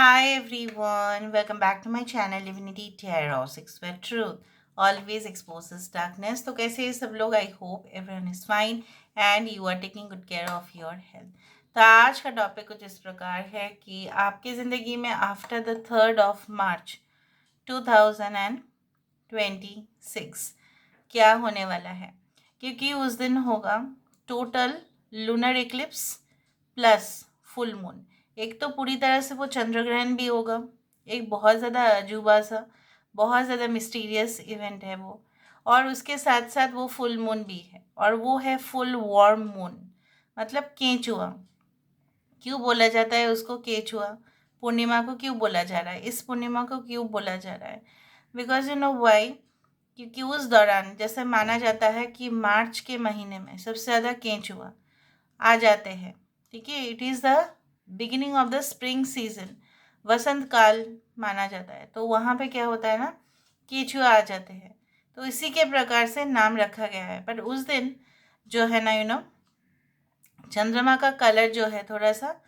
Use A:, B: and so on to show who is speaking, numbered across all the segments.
A: Hi everyone, welcome back to my channel Divinity Tarot 6 where truth always exposes darkness. तो कैसे हैं सब लोग? I hope everyone is fine and you are taking good care of your health. तो आज का topic कुछ इस प्रकार है कि आपकी ज़िंदगी में after the 3rd of March 2026 क्या होने वाला है, क्योंकि उस दिन होगा total lunar Eclipse plus full moon. एक तो पूरी तरह से वो चंद्र ग्रहण भी होगा, एक बहुत ज़्यादा अजूबा सा, बहुत ज़्यादा मिस्टीरियस इवेंट है वो। और उसके साथ साथ वो फुल मून भी है, और वो है फुल वार्म मून, मतलब केंचुआ। क्यों बोला जाता है उसको केंचुआ? पूर्णिमा को क्यों बोला जा रहा है, इस पूर्णिमा को क्यों बोला जा रहा है? बिकॉज यू नो वाई, क्योंकि उस दौरान जैसे माना जाता है कि मार्च के महीने में सबसे ज़्यादा केंचुआ आ जाते हैं। ठीक है, it is the beginning of the spring season, वसंत काल माना जाता है। तो वहाँ पे क्या होता है ना, केंचुआ आ जाते हैं। तो इसी के प्रकार से नाम रखा गया है। पर उस दिन जो है ना, चंद्रमा का कलर जो है थोड़ा सा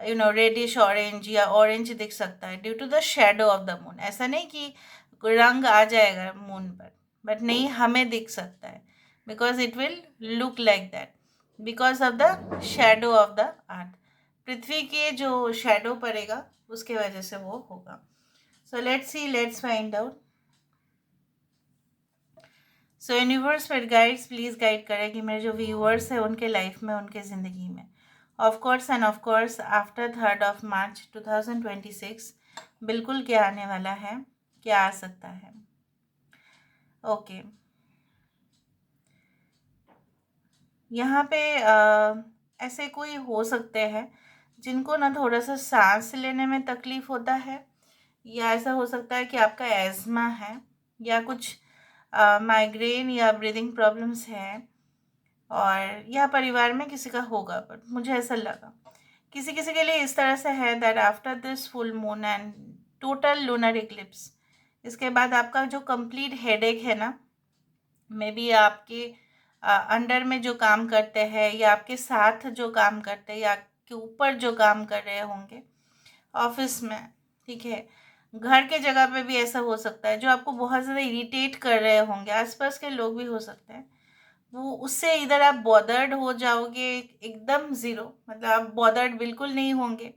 A: रेडिश ऑरेंज या ऑरेंज दिख सकता है due to the shadow of the moon. ऐसा नहीं कि रंग आ जाएगा मून पर, बट नहीं, हमें दिख सकता है because it will look like that because of the shadow of the earth. पृथ्वी के जो शेडो पड़ेगा उसके वजह से वो होगा। So let's see, let's find out. So universe फिर गाइड्स प्लीज़ गाइड करें कि मेरे जो व्यूअर्स हैं उनके लाइफ में, उनके ज़िंदगी में of course end of course after 3rd of March 2026 बिल्कुल क्या आने वाला है, क्या आ सकता है। ओके, यहाँ पे ऐसे कोई हो सकते हैं जिनको ना थोड़ा सा सांस लेने में तकलीफ होता है, या ऐसा हो सकता है कि आपका एज़मा है, या कुछ माइग्रेन या ब्रीदिंग प्रॉब्लम्स हैं, और या परिवार में किसी का होगा। बट मुझे ऐसा लगा किसी किसी के लिए इस तरह से है that after this full moon and total lunar Eclipse, इसके बाद आपका जो कंप्लीट हेडेक है ना, मे बी आपके अंडर में जो काम करते हैं, या आपके साथ जो काम करते हैं, या आपके ऊपर जो काम कर रहे होंगे ऑफिस में, ठीक है, घर के जगह पे भी ऐसा हो सकता है, जो आपको बहुत ज़्यादा इरिटेट कर रहे होंगे, आसपास के लोग भी हो सकते हैं, वो उससे इधर आप बॉदर्ड हो जाओगे एकदम ज़ीरो, मतलब आप बॉदर्ड बिल्कुल नहीं होंगे।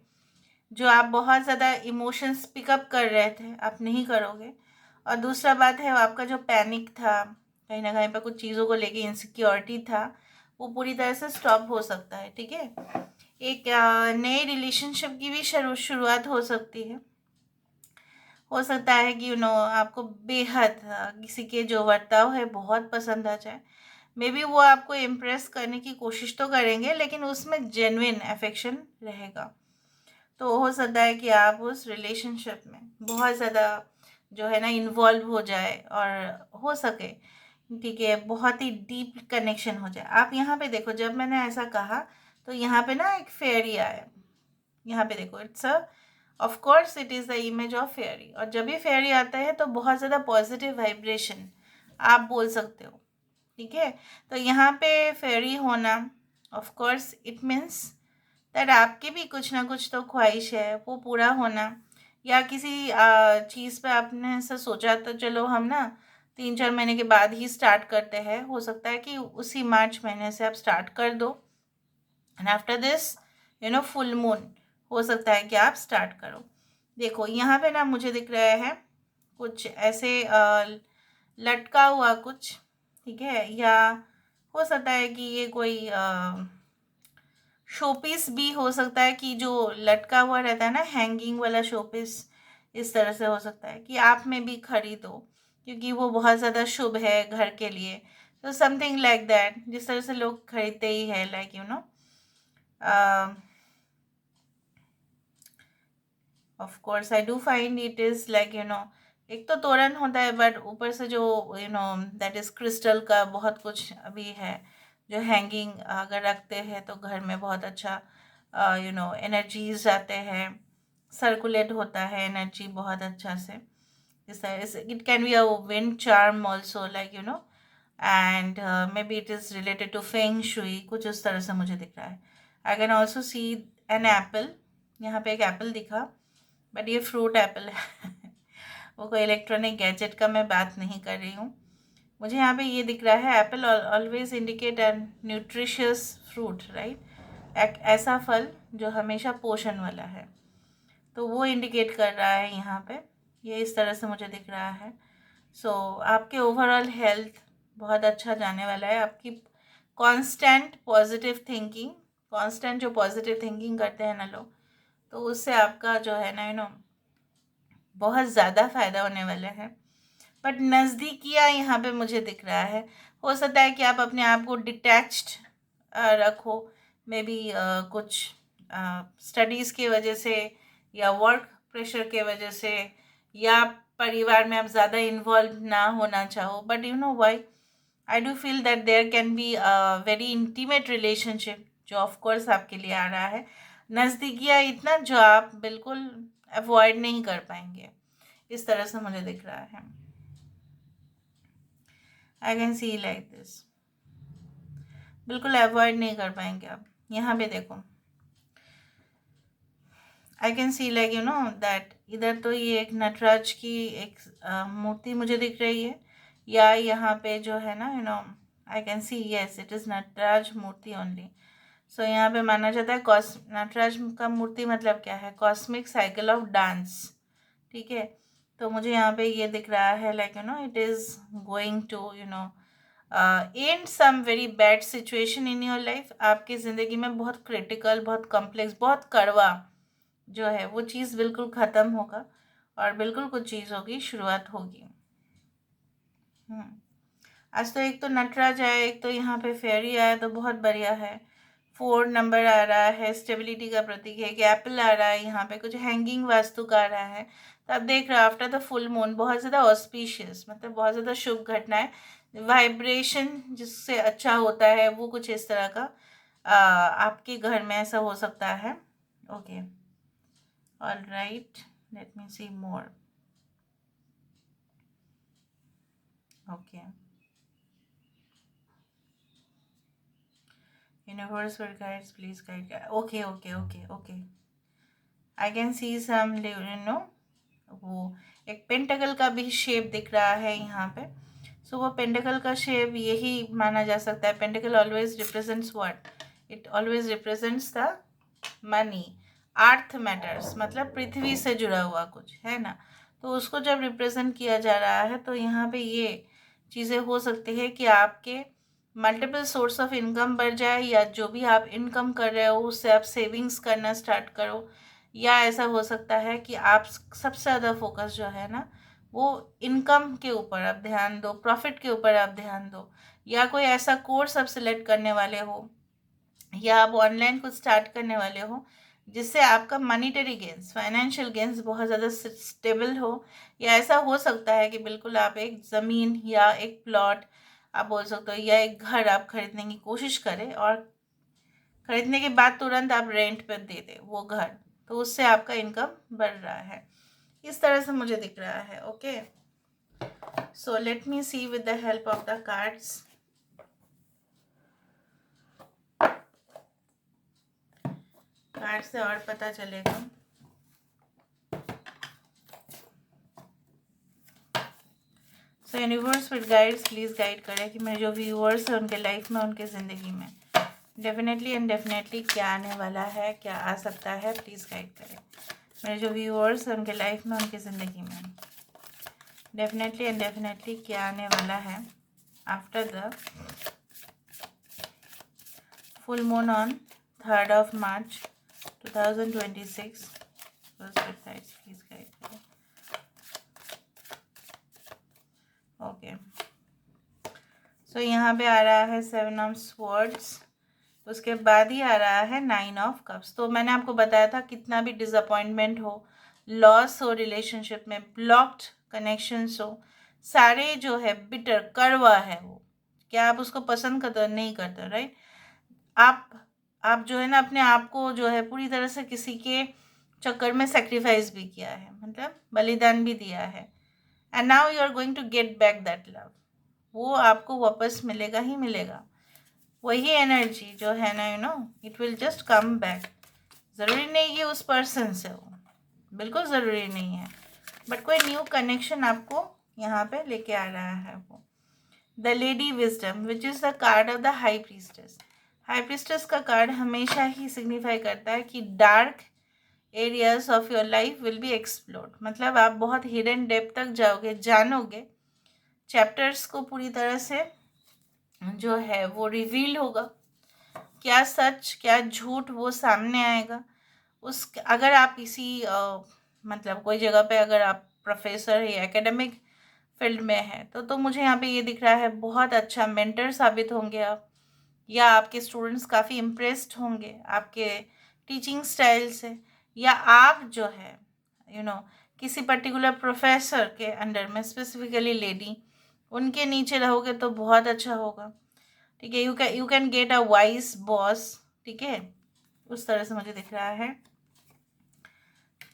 A: जो आप बहुत ज़्यादा इमोशंस पिकअप कर रहे थे, आप नहीं करोगे। और दूसरा बात है, आपका जो पैनिक था, कहीं ना कहीं पर कुछ चीज़ों को लेके इनसिक्योरिटी था, वो पूरी तरह से स्टॉप हो सकता है। ठीक है, एक नए रिलेशनशिप की भी शुरुआत हो सकती है। हो सकता है कि आपको बेहद किसी के जो बर्ताव है बहुत पसंद आ जाए। मे बी वो आपको इम्प्रेस करने की कोशिश तो करेंगे, लेकिन उसमें जेन्युइन अफेक्शन रहेगा। तो हो सकता है कि आप उस रिलेशनशिप में बहुत ज़्यादा जो है ना इन्वॉल्व हो जाए, और हो सके, ठीक है, बहुत ही डीप कनेक्शन हो जाए। आप यहाँ पे देखो, जब मैंने ऐसा कहा तो यहाँ पे ना एक फेयरी आया। यहाँ पे देखो, it's a, of course it is the image of fairy. और जब भी फेयरी आता है तो बहुत ज़्यादा पॉजिटिव वाइब्रेशन आप बोल सकते हो। ठीक है, तो यहाँ पे फेयरी होना, of course it means that आपकी भी कुछ ना कुछ तो ख्वाहिश है, वो पूरा होना। या किसी चीज़ पे आपने ऐसा सोचा, तो चलो हम ना 3-4 महीने के बाद ही स्टार्ट करते हैं। हो सकता है कि उसी मार्च महीने से आप स्टार्ट कर दो, and after this full moon हो सकता है कि आप स्टार्ट करो। देखो यहाँ पे ना मुझे दिख रहा है कुछ ऐसे लटका हुआ कुछ, ठीक है, या हो सकता है कि ये कोई शोपीस भी हो सकता है, कि जो लटका हुआ रहता है ना, हैंगिंग वाला शोपीस, इस तरह से हो सकता है कि आप में भी खरीदो, क्योंकि वो बहुत ज़्यादा शुभ है घर के लिए। तो समथिंग लाइक दैट, जिस तरह से लोग खरीदते ही है, like of course I do find it is like एक तो तोरण होता है, बट ऊपर से जो दैट इज़ क्रिस्टल का बहुत कुछ अभी है, जो हैंगिंग अगर रखते हैं तो घर में बहुत अच्छा एनर्जीज आते हैं, सर्कुलेट होता है एनर्जी बहुत अच्छा से। इस तरह से it can be a wind charm also, like and maybe it is related to feng shui, कुछ उस तरह से मुझे दिख रहा है। I can also see an apple, यहाँ पे एक एप्पल दिखा, बट ये फ्रूट एप्पल है वो कोई इलेक्ट्रॉनिक गैजेट का मैं बात नहीं कर रही हूँ। मुझे यहाँ पे ये दिख रहा है, Apple always indicate N nutritious fruit, right. एक ऐसा फल जो हमेशा पोषण वाला है, तो वो इंडिकेट कर रहा है यहाँ पे। ये इस तरह से मुझे दिख रहा है। सो आपके ओवरऑल हेल्थ बहुत अच्छा जाने वाला है। आपकी कांस्टेंट पॉजिटिव थिंकिंग, कांस्टेंट जो पॉजिटिव थिंकिंग करते हैं ना लोग, तो उससे आपका जो है ना बहुत ज़्यादा फ़ायदा होने वाला है। बट नज़दीकियाँ यहाँ पे मुझे दिख रहा है। हो सकता है कि आप अपने आप को डिटैच्ड रखो, मे बी कुछ स्टडीज़ की वजह से या वर्क प्रेशर के वजह से, या परिवार में आप ज़्यादा इन्वॉल्व ना होना चाहो। But you know why, I do feel that there can be a very intimate relationship जो ऑफ कोर्स आपके लिए आ रहा है। नज़दीकियाँ इतना जो आप बिल्कुल अवॉइड नहीं कर पाएंगे, इस तरह से मुझे दिख रहा है। I can C like this, बिल्कुल अवॉइड नहीं कर पाएंगे आप। यहाँ पे देखो, आई कैन सी लाइक दैट इधर तो ये एक नटराज की एक मूर्ति मुझे दिख रही है, या यहाँ पे जो है ना I can see yes it is Nataraja मूर्ति ओनली। सो यहाँ पे माना जाता है नटराज का मूर्ति मतलब क्या है, कॉस्मिक साइकिल ऑफ डांस, ठीक है। तो मुझे यहाँ पे ये दिख रहा है like it is going to end some very bad situation in your life. आपकी ज़िंदगी में बहुत क्रिटिकल, बहुत कॉम्प्लेक्स, बहुत कड़वा जो है वो चीज़ बिल्कुल ख़त्म होगा, और बिल्कुल कुछ चीज़ होगी, शुरुआत होगी। आज तो एक तो नटराज आया, एक तो यहाँ पे फेरी आया, तो बहुत बढ़िया है। 4 नंबर आ रहा है, स्टेबिलिटी का प्रतीक है। एक एप्पल आ रहा है, यहाँ पे कुछ हैंगिंग वास्तु का आ रहा है। तो आप देख रहे हो आफ्टर द फुल मून बहुत ज़्यादा ऑस्पिशियस, मतलब बहुत ज़्यादा शुभ घटनाएं, वाइब्रेशन जिससे अच्छा होता है, वो कुछ इस तरह का आपके घर में ऐसा हो सकता है। Okay, all right, let me see more. Okay, universe will guides, please guide. Okay, okay, okay, okay. I can see some वो एक पेंटाकल का भी शेप दिख रहा है यहाँ पे। सो वो पेंटाकल का शेप यही माना जा सकता है। Pentacle always represents what, it always represents the money, earth matters, मतलब पृथ्वी से जुड़ा हुआ कुछ है ना। तो उसको जब रिप्रेजेंट किया जा रहा है, तो यहाँ पे ये चीज़ें हो सकती है कि आपके मल्टीपल सोर्स ऑफ इनकम बढ़ जाए, या जो भी आप इनकम कर रहे हो उससे आप सेविंग्स करना स्टार्ट करो, या ऐसा हो सकता है कि आप सबसे ज़्यादा फोकस जो है ना वो इनकम के ऊपर आप ध्यान दो, प्रॉफिट के ऊपर आप ध्यान दो, या कोई ऐसा कोर्स आप सिलेक्ट करने वाले हो, या आप ऑनलाइन कुछ स्टार्ट करने वाले हो जिससे आपका मनीटरी गेंस, फाइनेंशियल गेंस बहुत ज़्यादा स्टेबल हो। या ऐसा हो सकता है कि बिल्कुल आप एक ज़मीन या एक प्लॉट आप बोल सकते हो, या एक घर आप खरीदने की कोशिश करें, और खरीदने के बाद तुरंत आप रेंट पर दे दें वो घर, तो उससे आपका इनकम बढ़ रहा है। इस तरह से मुझे दिख रहा है। Okay, so let me see with the help of the cards. Card से और पता चलेगा। So universe with guides, please guide करें कि मेरे जो व्यूअर्स हैं उनके लाइफ में, उनके ज़िंदगी में डेफिनेटली एंड डेफिनेटली क्या आने वाला है, क्या आ सकता है, प्लीज़ गाइड करें। मेरे जो व्यूअर्स हैं उनके लाइफ में, उनकी ज़िंदगी में डेफिनेटली एंड डेफिनेटली क्या आने वाला है after the full moon on 3rd of March 2026। Please guide करें। ओके, सो यहाँ पे आ रहा है 7 of Swords, उसके बाद ही आ रहा है 9 of Cups। तो मैंने आपको बताया था कितना भी डिसअपॉइंटमेंट हो, लॉस हो, रिलेशनशिप में ब्लॉक्ड कनेक्शंस हो, सारे जो है बिटर, कड़वा है वो, क्या आप उसको पसंद करते हो? नहीं करते, राइट। आप जो है ना अपने आप को जो है पूरी तरह से किसी के चक्कर में सेक्रीफाइस भी किया है, मतलब बलिदान भी दिया है, and now you are going to get back that love. वो आपको वापस मिलेगा ही मिलेगा। वही एनर्जी जो है ना it will just come back. ज़रूरी नहीं कि उस पर्सन से हो, बिल्कुल ज़रूरी नहीं है, बट कोई न्यू कनेक्शन आपको यहाँ पे लेके आ रहा है वो। The lady wisdom which is the card of the high priestess. High priestess का कार्ड हमेशा ही सिग्निफाई करता है कि dark areas of your life will be explored, मतलब आप बहुत हिडन डेप्थ तक जाओगे, जानोगे, चैप्टर्स को पूरी तरह से जो है वो रिवील होगा, क्या सच क्या झूठ वो सामने आएगा। उस अगर आप किसी मतलब कोई जगह पे अगर आप प्रोफेसर या एकेडमिक फील्ड में है तो मुझे यहाँ पे ये दिख रहा है बहुत अच्छा मेंटर साबित होंगे आप, या आपके स्टूडेंट्स काफ़ी इम्प्रेस्ड होंगे आपके टीचिंग स्टाइल से, या आप जो है किसी पर्टिकुलर प्रोफेसर के अंडर में, स्पेसिफिकली लेडी, उनके नीचे रहोगे तो बहुत अच्छा होगा। ठीक है, you can get a wise boss. ठीक है, उस तरह से मुझे दिख रहा है।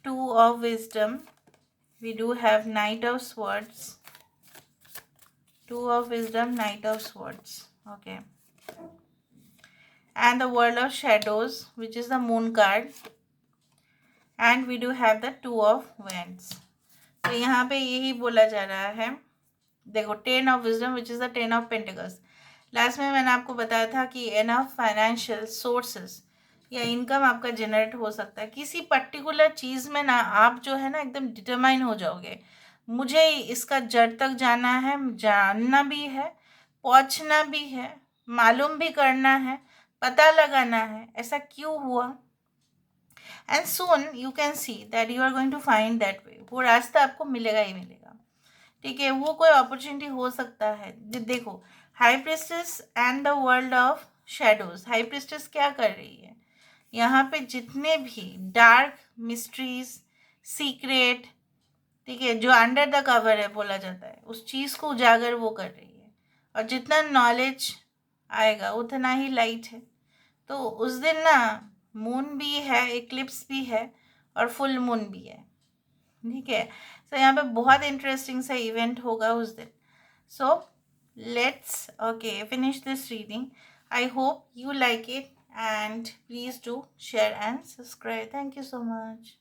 A: Two of wisdom, we do have knight of swords, two of wisdom, knight of swords, okay, and the world of shadows which is the moon card, and we do have the two of wands। तो यहाँ पे यही बोला जा रहा है, देखो, ten of wisdom which is the ten of pentacles. Last में मैंने आपको बताया था कि एनफ फाइनेंशियल सोर्सेस या इनकम आपका जनरेट हो सकता है किसी पर्टिकुलर चीज़ में ना। आप जो है ना एकदम डिटरमाइन हो जाओगे, मुझे इसका जड़ तक जाना है, जानना भी है, पहुंचना भी है, मालूम भी करना है, पता लगाना है ऐसा क्यों हुआ। And soon you can see that you are going to find that way, वो रास्ता आपको मिलेगा ही मिलेगा। ठीक है, वो कोई अपॉर्चुनिटी हो सकता है। देखो, high priestess and the world of shadows. High priestess क्या कर रही है, यहाँ पे जितने भी डार्क मिस्ट्रीज, सीक्रेट, ठीक है, जो अंडर द कवर है बोला जाता है, उस चीज़ को उजागर वो कर रही है। और जितना नॉलेज आएगा उतना ही लाइट है। तो उस दिन ना मून भी है, इक्लिप्स भी है, और फुल मून भी है। ठीक है, सो यहाँ पे बहुत इंटरेस्टिंग सा इवेंट होगा उस दिन। So let's okay finish this reading. I hope you like it, and please do share and subscribe. Thank you so much.